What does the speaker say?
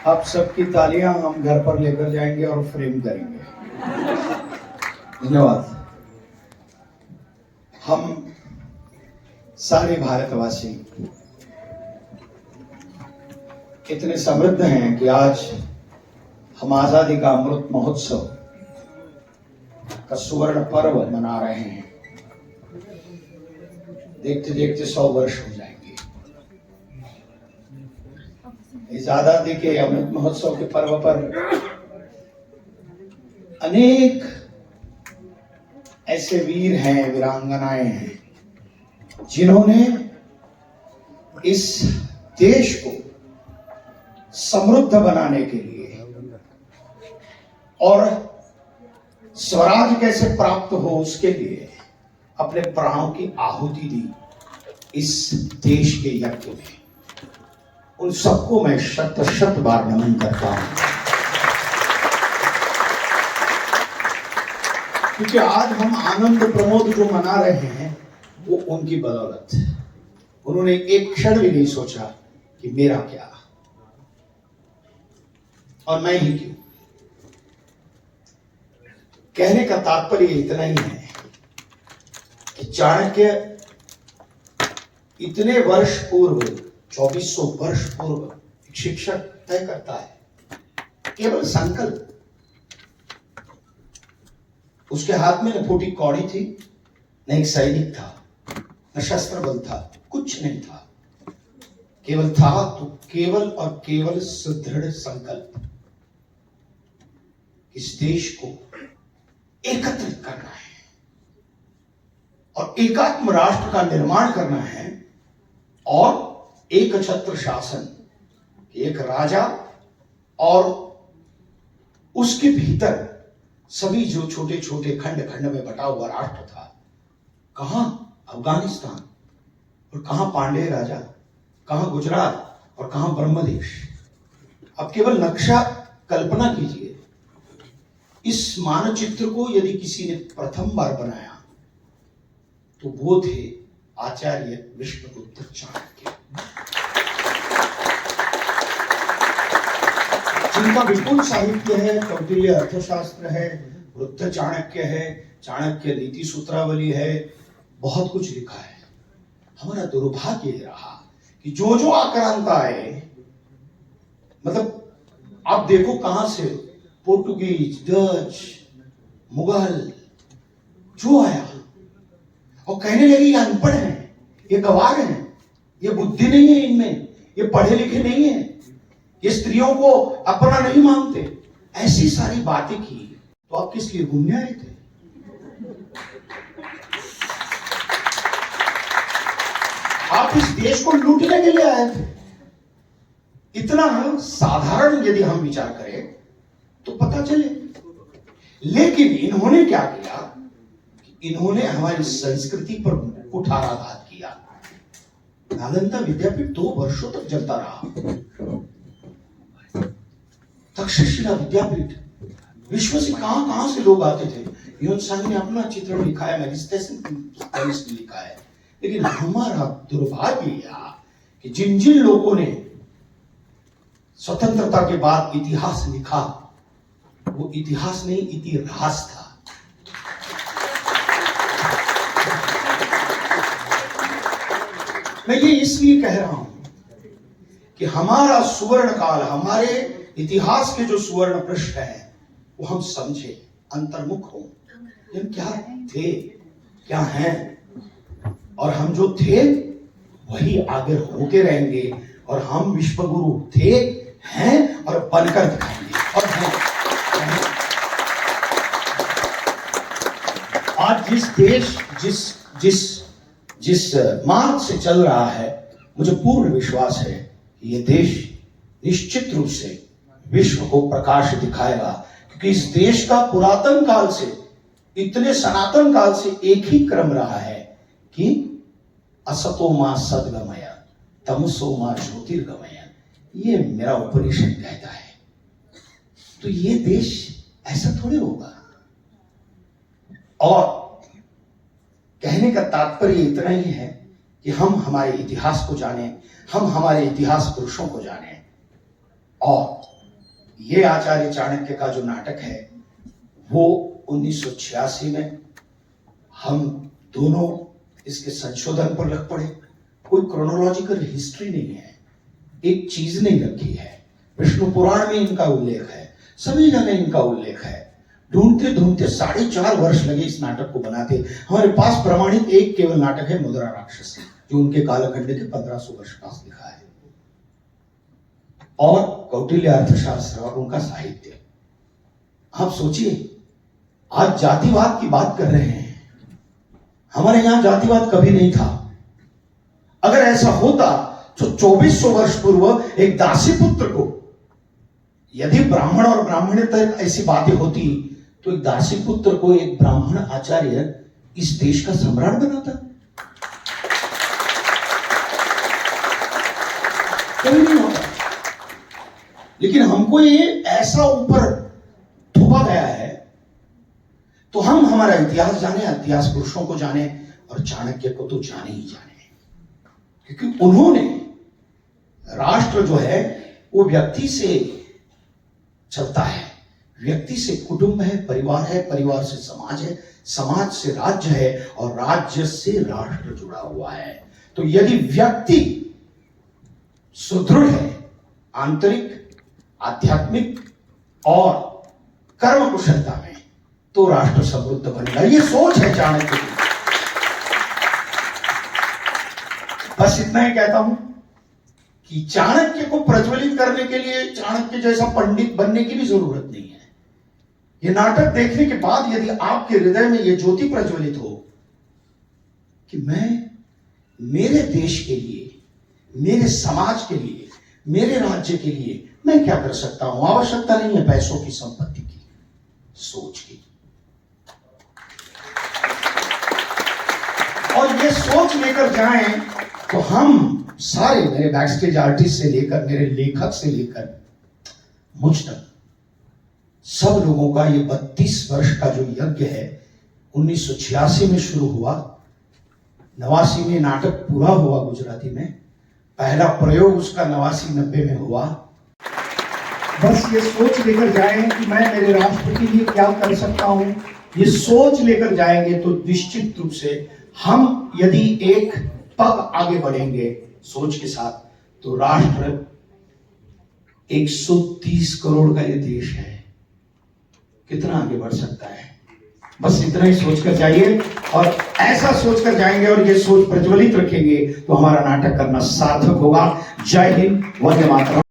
आप सबकी तालियां हम घर पर लेकर जाएंगे और फ्रेम करेंगे। धन्यवाद। हम सारे भारतवासी इतने समृद्ध हैं कि आज हम आजादी का अमृत महोत्सव का सुवर्ण पर्व मना रहे हैं। देखते देखते 100 वर्ष हो जाएंगे। इस आजादी के अमृत महोत्सव के पर्व पर अनेक ऐसे वीर हैं, वीरांगनाएं हैं जिन्होंने इस देश को समृद्ध बनाने के लिए और स्वराज कैसे प्राप्त हो उसके लिए अपने प्राणों की आहुति दी इस देश के यज्ञ में। उन सबको मैं शत शत बार नमन करता हूं, क्योंकि आज हम आनंद प्रमोद जो मना रहे हैं वो उनकी बदौलत है। उन्होंने एक क्षण भी नहीं सोचा कि मेरा क्या और मैं ही क्यों। कहने का तात्पर्य इतना ही है कि चाणक्य इतने वर्ष पूर्व, 2400 वर्ष पूर्व एक शिक्षक तय करता है केवल संकल्प। उसके हाथ में न फूटी कौड़ी थी, न एक सैनिक था, न शस्त्र बल था, कुछ नहीं था। केवल था तो केवल और केवल सुदृढ़ संकल्प। इस देश को एकत्रित करना है और एकात्म राष्ट्र का निर्माण करना है और एक छत्र शासन, एक राजा और उसके भीतर सभी जो छोटे छोटे खंड खंड में बटा हुआ राष्ट्र था। कहां अफगानिस्तान और कहां पांडे राजा, कहां गुजरात और कहां ब्रह्मदेश। अब केवल नक्शा कल्पना कीजिए। इस मानचित्र को यदि किसी ने प्रथम बार बनाया तो वो थे आचार्य विष्णुगुप्त चाणक्य, जिनका विपुल साहित्य है। कौटिल्य अर्थशास्त्र है, वृत्त चाणक्य है, चाणक्य नीति सूत्रावली है, बहुत कुछ लिखा है। हमारा दुर्भाग्य ये रहा कि जो जो आक्रांत आए, मतलब आप देखो कहां से, पोर्टुगीज, डच, मुगल, जो आया और कहने लगे ये अनपढ़ हैं, ये गवार हैं, ये बुद्धि नहीं है इनमें, ये पढ़े लिखे नहीं है, ये स्त्रियों को अपना नहीं मानते। ऐसी सारी बातें की। तो आप किस लिए घूमने आए थे? आप इस देश को लूटने के लिए आए थे। इतना साधारण यदि हम विचार करें तो पता चले। लेकिन इन्होंने क्या किया? इन्होंने हमारी संस्कृति पर कुठाराघात किया। नालंदा विद्यापीठ 2 वर्षों तक चलता रहा। तक्षशिला विद्यापीठ, विश्व से कहां कहां से लोग आते थे। ह्यून सांग ने अपना चित्रण लिखा है, मैगिस्टेशन ने लिखा है। लेकिन हमारा दुर्भाग्य यह कि जिन जिन लोगों ने स्वतंत्रता के बाद इतिहास लिखा, वो इतिहास नहीं, इतिहास था। मैं ये इसलिए कह रहा हूं कि हमारा सुवर्ण काल, हमारे इतिहास के जो सुवर्ण पृष्ठ है वो हम समझे, अंतर्मुख हो। हम क्या थे, क्या हैं, और हम जो थे वही आगे होके रहेंगे। और हम विश्वगुरु थे, हैं और बनकर दिखाएंगे और हैं। आज जिस देश जिस मार्ग से चल रहा है, मुझे पूर्ण विश्वास है कि ये देश निश्चित रूप से विश्व को प्रकाश दिखाएगा। क्योंकि इस देश का पुरातन काल से, इतने सनातन काल से एक ही क्रम रहा है कि असतो मां सद्गमय, तमसो मां ज्योतिर्गमय। ये मेरा उपनिषद कहता है। तो ये देश ऐसा थोड़ी होगा। और कहने का तात्पर्य इतना ही है कि हम हमारे इतिहास को जानें, हम हमारे इतिहास पुरुषों को जानें और ये आचार्य चाणक्य का जो नाटक है वो 1986 में हम दोनों इसके संशोधन पर लग पड़े। कोई क्रोनोलॉजिकल हिस्ट्री नहीं है, एक चीज नहीं रखी है। विष्णु पुराण में इनका उल्लेख है, सभी जगह इनका उल्लेख है। ढूंढते ढूंढते 4.5 वर्ष लगे इस नाटक को बनाते। हमारे पास प्रमाणित एक केवल नाटक है, मुद्रा राक्षस, जो उनके कालखंड के 1500 वर्ष पास लिखा है, और कौटिल्य अर्थशास्त्र और उनका साहित्य। आप सोचिए, आज जातिवाद की बात कर रहे हैं, हमारे यहां जातिवाद कभी नहीं था। अगर ऐसा होता तो 2400 वर्ष पूर्व एक दासी पुत्र को, यदि ब्राह्मण और ब्राह्मणेतर ऐसी बातें होती तो एक दासी पुत्र को एक ब्राह्मण आचार्य इस देश का सम्राट बनाता? कभी नहीं होता। लेकिन हमको ये ऐसा ऊपर थोपा गया है, तो हम हमारा इतिहास जाने, इतिहास पुरुषों को जाने, और चाणक्य को तो जाने ही जाने, क्योंकि उन्होंने राष्ट्र जो है वो व्यक्ति से चलता है, व्यक्ति से कुटुंब है, परिवार है, परिवार से समाज है, समाज से राज्य है, और राज्य से राष्ट्र जुड़ा हुआ है। तो यदि व्यक्ति सुदृढ़ है, आंतरिक, आध्यात्मिक और कर्म कुशलता में, तो राष्ट्र समृद्ध बनेगा। ये सोच है चाणक्य की। बस इतना ही कहता हूं कि चाणक्य को प्रज्वलित करने के लिए चाणक्य जैसा पंडित बनने की भी जरूरत नहीं है। ये नाटक देखने के बाद यदि आपके हृदय में ये ज्योति प्रज्वलित हो कि मैं मेरे देश के लिए, मेरे समाज के लिए, मेरे राज्य के लिए मैं क्या कर सकता हूं, आवश्यकता नहीं है पैसों की, संपत्ति की, सोच की। और ये सोच लेकर जाएं तो हम सारे, मेरे बैकस्टेज आर्टिस्ट से लेकर, मेरे लेखक से लेकर मुझ तक, सब लोगों का ये 32 वर्ष का जो यज्ञ है, 1986 में शुरू हुआ, 89 में नाटक पूरा हुआ गुजराती में, पहला प्रयोग उसका 89-90 में हुआ। बस ये सोच लेकर जाएं कि मैं मेरे राष्ट्र के लिए क्या कर सकता हूं, ये सोच लेकर जाएंगे तो निश्चित रूप से हम यदि एक पग आगे बढ़ेंगे सोच के साथ, तो राष्ट्र 130 करोड़ का ये देश है, कितना आगे बढ़ सकता है। बस इतना ही सोचकर जाइए, और ऐसा सोचकर जाएंगे और ये सोच प्रज्वलित रखेंगे तो हमारा नाटक करना सार्थक होगा। जय हिंद, वंदे मातरम।